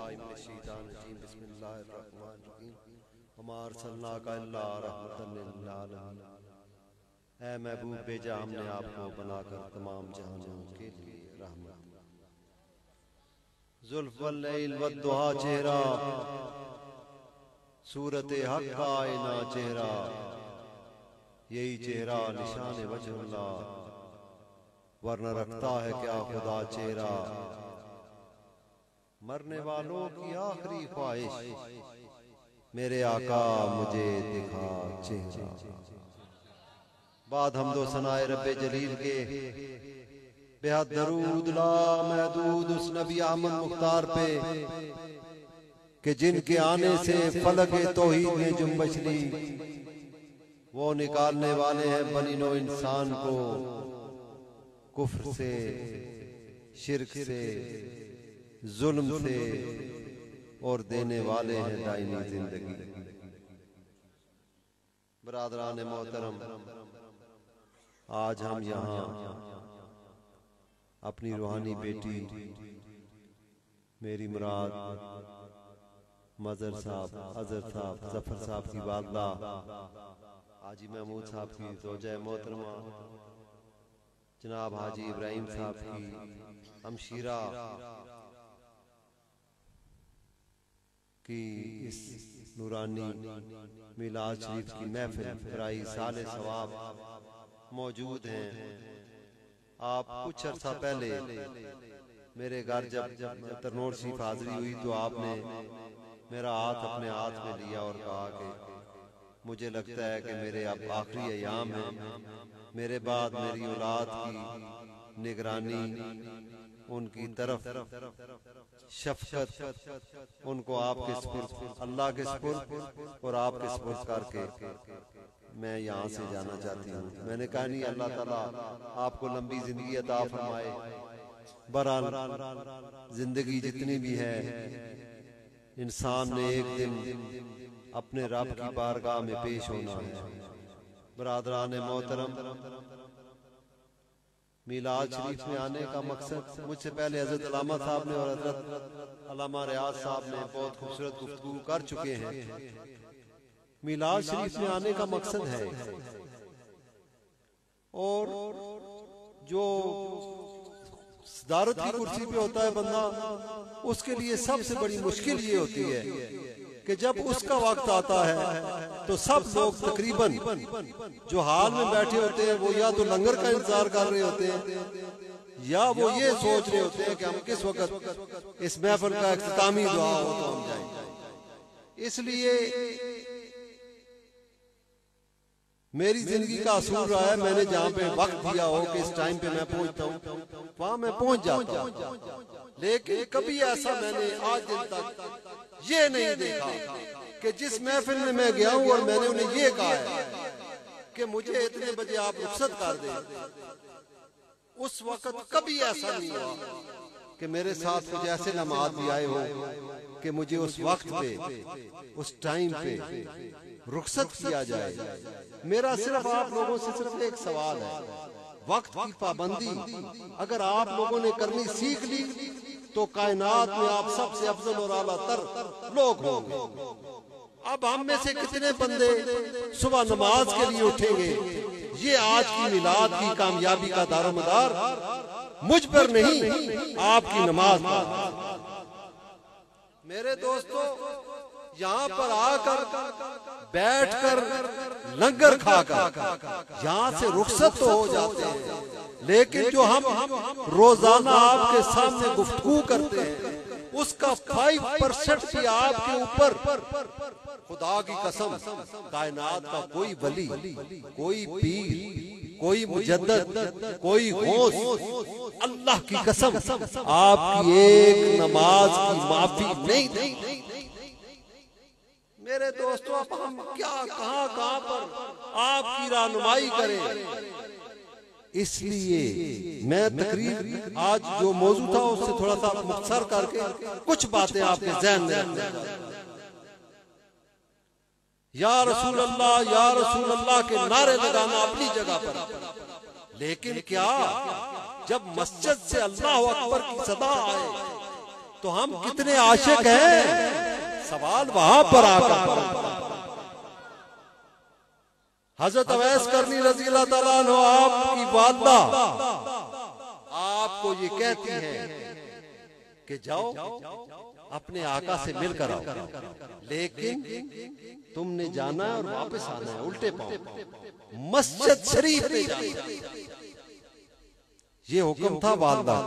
बिस्मिल्लाहिर्रहमानिर्रहीम बिस्मिल्लाहिर्रहमानिर्रहीम वमा अरसलनाका इल्ला रहमतन लिल आलमीन। ऐ महबूब भेजा हमने आपको बनाकर तमाम जहानों के लिए रहमत। जुल्फ वल लैल वद्दुहा चेहरा, सूरत हक का आईना चेहरा, यही चेहरा निशान वजहुल्लाह, वरना रखता है क्या खुदा चेहरा। मरने वालों की आखिरी ख्वाहिश, मेरे आका मुझे दिखा चेहरा। बाद हमदो सनाए रब्बे जलील के बेहद दरूद ला महदूद उस नबी अहमद मुख्तार पे कि जिनके आने से फलक तौहीद ने जुम्बश ली। वो निकालने वाले हैं बनीनो इंसान को कुफ्र से, शिर्क से, जुल्म से, और देने वाले हैं दायमी जिंदगी। बरादरान मोहतरम, आज हम यहाँ अपनी रूहानी बेटी मेरी मुराद मजर साहब, अजहर साहब, जफर साहब की वालदा हाजी महमूद साहब की ज़ौजा मोहतरमा जनाब हाजी इब्राहिम साहब की हमशीरा की इस नूरानी मिलाद शरीफ की महफिल बराई साले सवाब मौजूद हैं। आप कुछ अर्सा पहले मेरे घर जब तरनोर शरीफ हाजिरी हुई तो आपने मेरा हाथ अपने हाथ में लिया और कहा कि मुझे लगता है कि मेरे अब आखिरी अयाम है, मेरे बाद मेरी औलाद की निगरानी, उनकी तरफ शफकत, उनको आपके सुपुर्द, अल्लाह के सुपुर्द और आपके सुपुर्द करके मैं यहाँ से जाना चाहती हूँ। मैंने कहा नहीं, अल्लाह ताला आपको लंबी जिंदगी अता फरमाए। बहरहाल जिंदगी जितनी भी है, इंसान ने एक दिन अपने रब की बारगाह में पेश होना है। बरादरान मोहतरम, मिलाद शरीफ में आने का मकसद, मुझसे पहले हजरत अल्लामा साहब ने और हजरत अल्लामा रियाज साहब ने बहुत खूबसूरत गुफ्तगू कर चुके हैं। मिलाद शरीफ में आने का मकसद है, और जो सदारत की कुर्सी पे होता है बंदा, उसके लिए सबसे बड़ी मुश्किल ये होती है कि जब उसका वक्त आता है तो सब लोग तकरीबन जो हाल में बैठे होते हैं वो या तो लंगर का इंतजार कर रहे होते हैं, या वो ये सोच रहे होते हैं कि हम किस वक्त इस महफिल का इख्तितामी दुआ हो तो हम जाएंगे। इसलिए मेरी जिंदगी का असूल रहा है, मैंने जहाँ पे वक्त दिया हो कि इस टाइम पे मैं पहुंचता हूँ, वहां मैं पहुंच जाता हूँ। लेकिन कभी ऐसा मैंने आज दिन तक ये नहीं देखा कि जिस महफिल में मैं गया हूँ और मैंने उन्हें ये कहा है कि मुझे इतने बजे आप रुखसत कर दें, उस वक्त कभी ऐसा नहीं हुआ कि मेरे साथ कुछ ऐसे लम्हात भी आए हो कि मुझे उस वक्त पे, उस टाइम पे रुखसत किया जाए। मेरा सिर्फ आप लोगों से सिर्फ एक सवाल है, वक्त की पाबंदी अगर आप लोगों ने करनी सीख ली तो कायनात में आप सबसे अफजल और आला तर लोग होंगे। अब हम में से कितने बंदे सुबह नमाज के लिए उठेंगे? ये आज की मिलाद की कामयाबी का दारोमदार मुझ पर नहीं, आपकी नमाज पर। मेरे दोस्तों, यहाँ पर आकर बैठकर लंगर खाकर यहाँ से रुखसत तो हो जाते हैं, लेकिन जो हम रोजाना आपके सामने गुफ्तगू करते हैं उसका 5% भी आपके ऊपर, खुदा की कसम, कायनात का कोई वली, कोई पीर, कोई मुजद्दिद, कोई गौस, अल्लाह की कसम आपकी एक नमाज की माफी नहीं देंगे। मेरे दोस्तों, अब हम क्या कहां पर आपकी रहनुमाई करें? इसलिए मैं तकरीर आज जो मौजू था उससे थोड़ा सा मुख्तसर करके कुछ बातें आपके ज़हन में रखना। या रसूल अल्लाह के नारे लगाना अपनी जगह पर, लेकिन क्या जब मस्जिद से अल्लाह अकबर की सदा आए तो तो हम कितने आशिक हैं, सवाल वहां पर आकर हजरत अवैस करनी रज़ी अल्लाह ताला अन्हु आपकी वालिदा आपको ये कहती है कि जाओ अपने आका से मिलकर आओ, लेकिन तुमने जाना है और वापस आना है उल्टे पांव, मस्जिद शरीफ में जाना। ये हुक्म था वालिदा।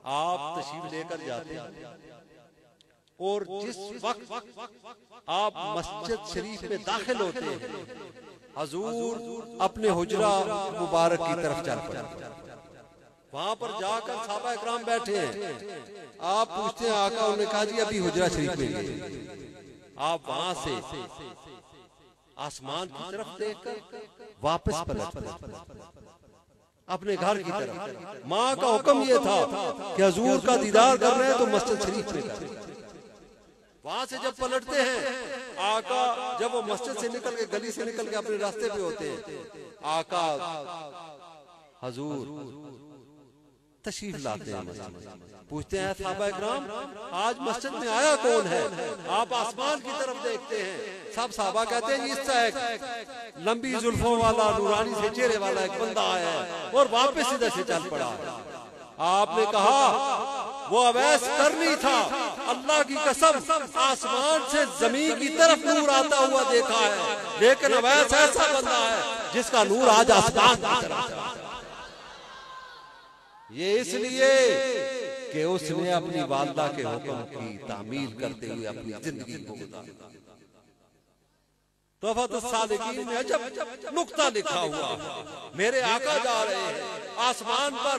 आप तशरीफ लेकर जाते और जिस वक्त आप मस्जिद शरीफ में दाखिल होते हैं, हजूर अपने हुजरा मुबारक की तरफ चल पड़े। वहां पर जाकर सहाबा इकराम बैठे हैं, आप पूछते हैं आका, उन्होंने कहा जी अभी हुजरा शरीफ में गए। आप वहां से आसमान की तरफ देखकर वापस पलट अपने घर की तरफ। माँ का हुक्म यह था कि हजूर का दीदार कर रहे हैं तो मस्जिद शरीफ में करें। वहां से जब पलटते हैं आका, जब वो मस्जिद से निकल के गली से निकल के अपने रास्ते पे होते हैं, आका हजूर तशरीफ लाते हैं। पूछते हैं सहाबा इकराम आज मस्जिद में आया कौन है? आप आसमान की तरफ देखते हैं, सब सहाबा कहते हैं इस तरह लंबी जुल्फों वाला नूरानी से चेहरे वाला एक बंदा आया है और वापस इधर से चल पड़ा। आपने कहा वो अवैस करनी था, अल्लाह की कसम आसमान से जमीन की तरफ नूर आता हुआ देखा है, लेकिन अवैस ऐसा बंदा है जिसका नूर आज आसमान की तरफ। ये इसलिए कि उसने अपनी वालिदा के हुक्म की तामील करते हुए अपनी जिंदगी को गुजारा। तोहफातुस सालिकीन में अजब नुक्ता लिखा हुआ, मेरे आका जा रहे हैं आसमान पर,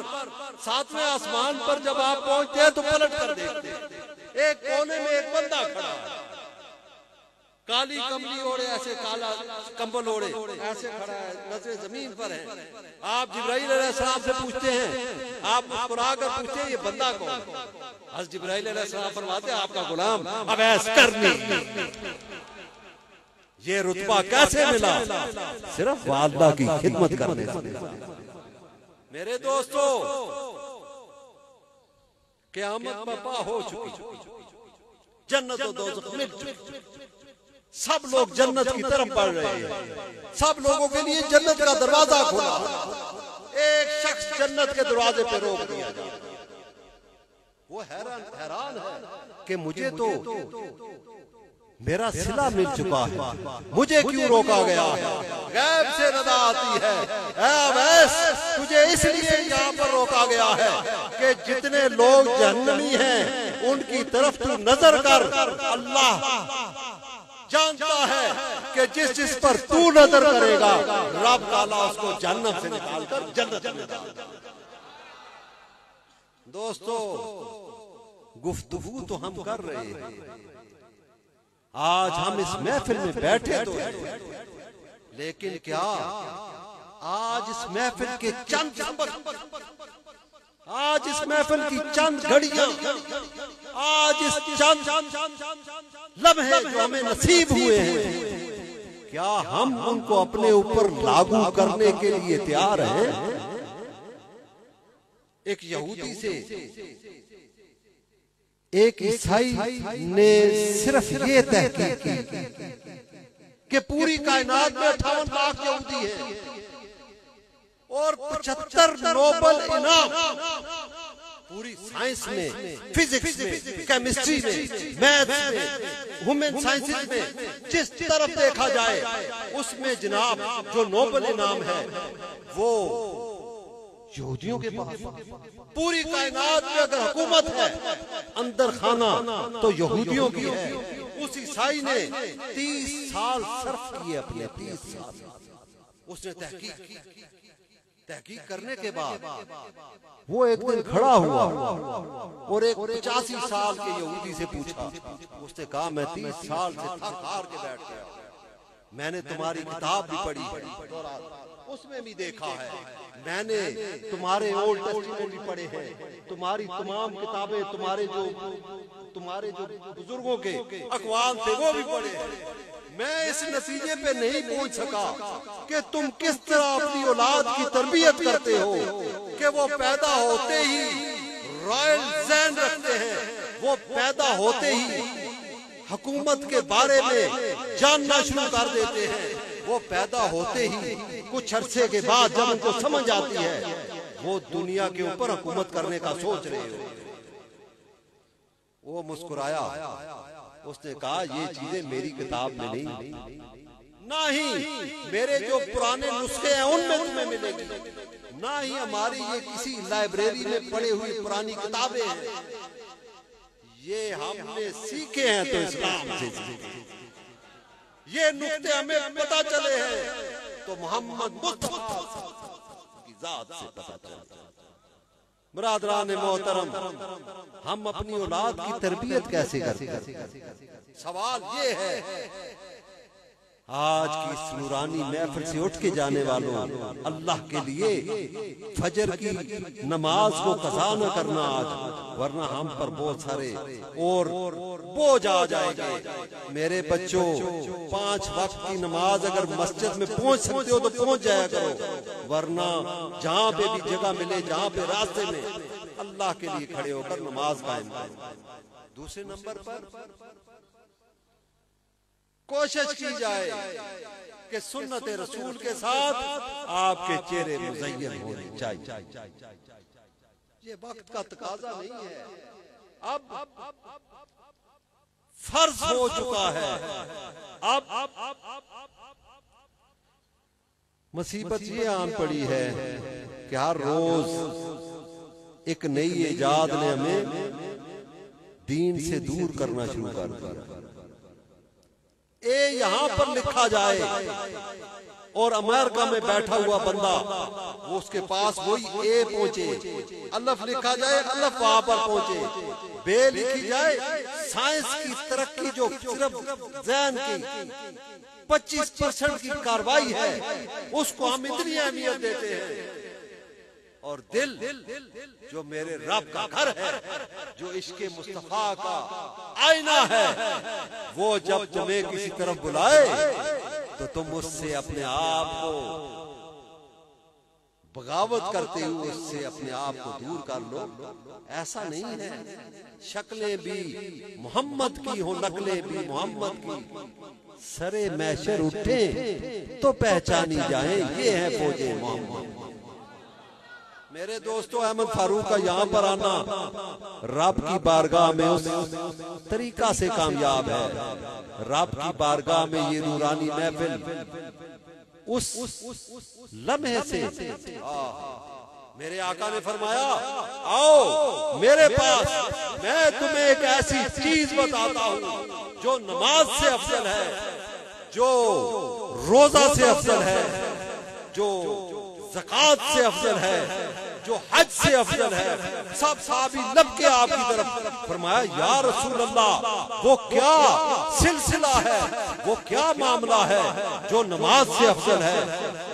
सातवें आसमान पर जब आप पहुंचते हैं तो पलट कर देखते हैं एक कोने में एक बंदा खड़ा है, काली कमली ओढ़े, ऐसे काला कंबल ओढ़े ऐसे खड़ा है, नजरें जमीन पर है। आप जिब्राइल अलैहिस्सलाम से पूछते हैं, आप मुस्कुरा कर पूछते हैं ये बंदा कौन? हज़रत जिब्राइल अलैहिस्सलाम फरमाते हैं आपका गुलाम अवैस करनी। ये रुतबा कैसे मिला? सिर्फ वालिदा की खिदमत करने से। मेरे दोस्तों, क़यामत बर्पा हो चुकी, जन्नत और दोज़ख मिल चुकी, सब लोग जन्नत की तरफ बढ़ रहे हैं, सब लोगों के लिए जन्नत का दरवाजा खुला। एक शख्स जन्नत के दरवाजे पे रोक दिया जाए, वो हैरान है कि मुझे तो मेरा सिला मिल चुका है, मुझे क्यों रोका गया है? गैब से नदा आती है, ऐ अवैस तुझे इसलिए यहाँ पर रोका गया है कि जितने लोग जहन्नमी हैं उनकी तरफ तू नजर कर। अल्लाह जानता है कि जिस पर तू नजर करेगा रब ताला उसको जहन्नम से निकालकर जन्नत में डाल देगा। दोस्तों, गुफ्तगू तो हम कर रहे हैं, आज हम इस महफिल में बैठे तो हैं, लेकिन क्या आज इस महफिल के चंद आज इस महफिल की चंद घड़ियां, आज इस चंद लम्हे जो हमें नसीब हुए हैं, क्या हम उनको अपने ऊपर लागू करने के लिए तैयार हैं? एक यहूदी से एक ईसाई ने सिर्फ ये तहकीक की कि पूरी कायनात में 58 लाख यहूदी है और 75 नोबेल इनाम पूरी साइंस में, फिजिक्स में, केमिस्ट्री में, मैथ्स में, ह्यूमन साइंसेज में, जिस तरफ देखा जाए उसमें जनाब जो नोबेल इनाम है वो यहूदियों के पास। पूरी कायनात में अगर हुकूमत है अंदर खाना तो यहूदियों की है। उस ईसाई ने 30 साल सर्फ किए अपने, 30 साल उसने तहकीक की। तहकीक करने के बाद वो एक दिन खड़ा हुआ और एक 85 साल के यहूदी से पूछा, उसने कहा मैं 30 साल से थक हार के बैठ गया, मैंने तुम्हारी किताब भी पढ़ी, उसमें भी देखा है, मैंने तुम्हारे ओल्ड टेस्टामेंट भी पढ़े हैं, तुम्हारी तमाम किताबें, तुम्हारे जो बुजुर्गों के अक़वाल थे वो भी पढ़े हैं। मैं इस नतीजे पे नहीं पहुंच सका कि तुम किस तरह अपनी औलाद की तरबियत करते हो कि वो पैदा होते ही रॉयल ज़हन रखते हैं, वो पैदा होते ही हुकूमत के बारे में जानना शुरू कर देते हैं। वो पैदा होते ही कुछ अरसे के बाद जब उनको समझ आती है, वो दुनिया के ऊपर हुकूमत करने का सोच रहे हो। वो मुस्कुराया, उसने कहा ये चीजें मेरी किताब में नहीं, मेरे जो पुराने नुस्खे हैं उनमें तुम्हें मिलेगी, ना ही हमारी ये किसी लाइब्रेरी में पड़ी हुई पुरानी किताबें हैं। ये हमने सीखे हैं तो इस्लाम से, ये नुक्ते हमें पता चले हैं तो मोहम्मद मुस्तफा की जात से पता चला। बरादरान मोहतरम, हम अपनी औलाद की तरबियत कैसे करते हैं? सवाल ये है, आज की इस नूरानी महफिल से उठ के जाने वालों, अल्लाह के लिए फजर की नमाज को कज़ा न करना आज, वरना हम पर बहुत सारे और बोझ आ जाएंगे। मेरे बच्चों, 5 वक्त की नमाज अगर मस्जिद में पहुंच सकते हो तो पहुंच जाया करो, वरना जहां पे भी जगह मिले, जहां पे रास्ते में, अल्लाह के लिए खड़े होकर नमाज कायम करो। दूसरे नंबर पर कोशिश की जाए कि सुन्नत रसूल के साथ आपके चेहरे मुज़य्यन होने चाहिए। ये वक्त का तकाजा नहीं है, अब फर्ज हो चुका है। अब मुसीबत ये आन पड़ी है कि हर रोज एक नई इजाद ने हमें दीन से दूर करना शुरू कर दिया। यहां पर लिखा जाए और अमेरिका में बैठा हुआ बंदा, वो उसके पास वही ए पहुंचे, अल्फ लिखा जाए, अल्फ वहां पर पहुंचे, बे लिखी जाए। साइंस की तरक्की जो सिर्फ ज़हन की 25% की कार्रवाई है, उसको हम इतनी अहमियत देते हैं। और दिल जो मेरे रब का घर है, जो इश्क़े मुस्तफा का आईना है, वो जब तुम्हें किसी तरफ बुलाए तो तुम उससे अपने आप को बगावत करते हुए उससे अपने आप को दूर कर लो। ऐसा नहीं है, शक्लें भी मोहम्मद की हो, नकलें भी मोहम्मद की, सरे मैशर उठे तो पहचानी जाए, ये है फौजे मोहम्मद। मेरे दोस्तों, अहमद फारूक का यहाँ पर आना रब की बारगाह में उस तरीका से कामयाब है। रब की बारगाह में ये नूरानी महफिल उस लम्हे से, मेरे आका ने फरमाया, आओ मेरे पास, मैं तुम्हें एक ऐसी चीज बताता हूँ जो नमाज से अफजल है, जो रोजा से अफजल है, जो ज़कात से अफजल है, जो हज से अफजल है। सब साहबी लब के आपकी तरफ फरमाया, या रसूल अल्लाह, वो क्या सिलसिला है, वो क्या मामला है जो नमाज से अफजल है,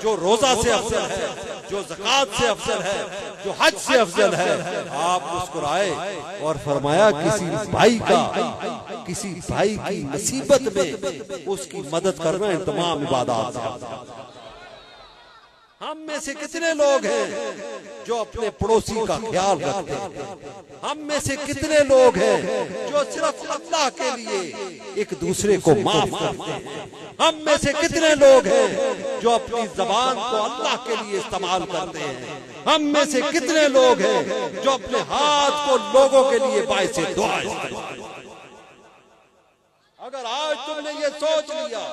जो रोजा से अफजल है, जो ज़कात से अफजल है, जो हज से अफजल है? आप मुस्कुराए और फरमाया, किसी भाई की मुसीबत में उसकी मदद करना इन तमाम इबादत है। हम में से कितने लोग हैं जो अपने पड़ोसी का ख्याल रखते हैं? हम में से कितने लोग हैं जो सिर्फ अल्लाह के लिए एक दूसरे को माफ करते हैं? हम में से कितने लोग हैं जो अपनी जबान को अल्लाह के लिए इस्तेमाल करते हैं? हम में से कितने लोग हैं जो अपने हाथ को लोगों के लिए बाइसे दुआ इस्तेमाल करते हैं? अगर आज तुमने ये सोच लिया,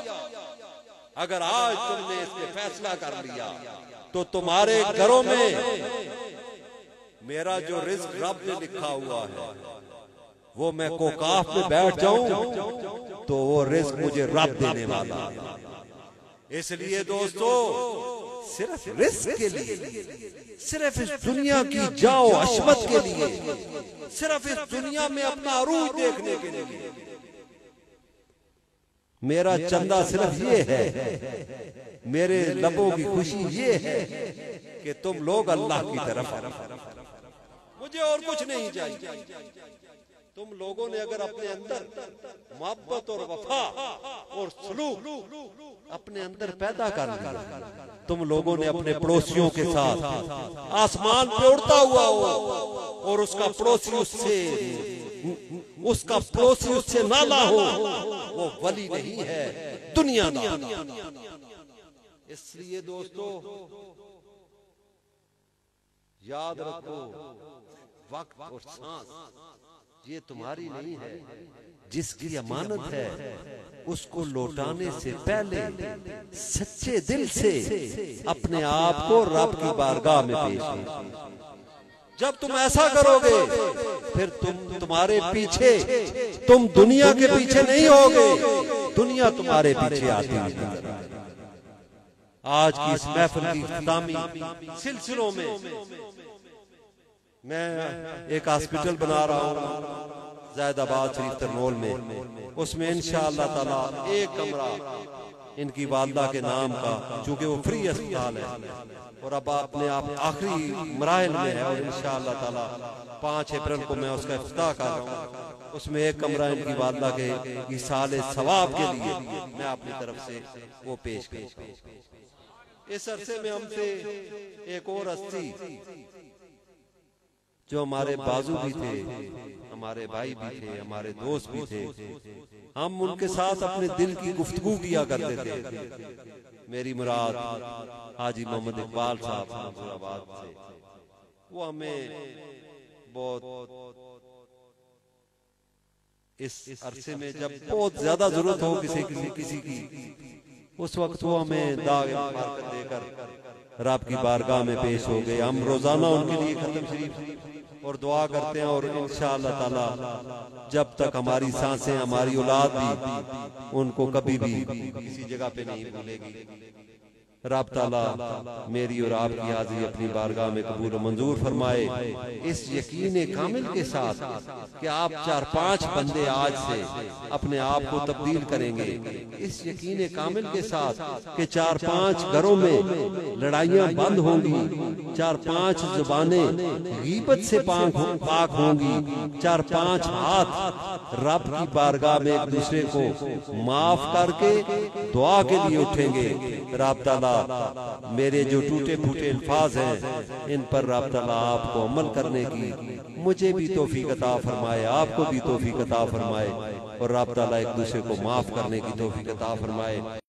अगर आज तुमने इस पे फैसला कर लिया, तो तुम्हारे घरों में मेरा जो रिज्क रब ने लिखा हुआ है, वो मैं कोकाफ में बैठ जाऊं तो वो रिज्क मुझे रब देने वाला है। इसलिए दोस्तों, सिर्फ रिज्क के लिए, सिर्फ इस दुनिया की जाओ अशमत के लिए, सिर्फ इस दुनिया में अपना अरूज देखने के लिए मेरा चंदा सिर्फ ये है, मेरे लबों की खुशी ये है कि तुम लोग अल्लाह की तरफ, मुझे और कुछ नहीं चाहिए। तुम लोगों ने अगर अपने अंदर मोहब्बत और वफा और सलूक अपने अंदर पैदा कर लिया, तुम लोगों ने अपने पड़ोसियों के साथ आसमान पे उड़ता हुआ हो और उसका पड़ोसी उससे नाला हो, वो वली नहीं है, दुनियादार। इसलिए दोस्तों याद रखो, वक्त और सांस ये तुम्हारी नहीं है, जिसकी अमानत है उसको लौटाने से पहले सच्चे दिल से अपने आप को रब की बारगाह में पेश करो। जब तुम ऐसा करोगे फिर तुम्हारे पीछे, तुम दुनिया के पीछे नहीं होगे, दुनिया तुम्हारे पीछे आती है। आज की इस महफिल की इख्तितामी सिलसिलों में मैं एक हॉस्पिटल बना रहा हूँ ज़ैदाबाद शरीफ तरनोल में। उसमें इंशाअल्लाह ताला एक कमरा इनकी वालदा के नाम का, चूंकि वो फ्री अस्पताल है और अब अपने आप आखिरी मराहिल में है, और इंशाअल्लाह ताला 5 अप्रैल को मैं उसका इफ्तिताह कर रहा हूँ। उसमें एक कमरा इनकी वालदा के इसाले सवाब के लिए मैं अपनी तरफ से वो पेश करूँ। इस अरसे में हमसे एक और हस्ती जो हमारे बाजू भी थे, हमारे भाई भी थे, हमारे दोस्त भी थे, हम उनके साथ अपने दिल की गुफ्तगू किया करते थे। मेरी मुराद हाजी मोहम्मद इकबाल साहब मंसूराबाद से। वो हमें बहुत इस अरसे में जब बहुत ज्यादा जरूरत हो किसी की, उस वक्त वो हमें दाग बरकत देकर रब की बारगाह में पेश हो गए। हम रोजाना उनके लिए खत्म शरीफ और दुआ करते हैं, और इंशाअल्लाह ताला जब तक हमारी सांसें, हमारी औलाद भी उनको कभी भी किसी जगह पे नहीं भूलेगी। रब ताला मेरी और आपकी हाजिरी अपनी बारगाह में कबूल मंजूर फरमाए, इस यकीन कामिल के साथ कि आप 4-5 बंदे आज से अपने आप को तब्दील करेंगे, इस यकीन कामिल के साथ कि 4-5 घरों में लड़ाइयां बंद होंगी, 4-5 जुबानें गीबत से पाक होंगी, 4-5 हाथ रब की बारगाह में एक दूसरे को माफ करके दुआ के लिए उठेंगे। रब ताला मेरे जो टूटे फूटे अल्फाज हैं इन पर रब ताला आपको अमल करने की मुझे भी तौफीक अता फरमाए, आपको भी तौफीक अता फरमाए, और रब ताला एक दूसरे को माफ करने की तौफीक अता फरमाए।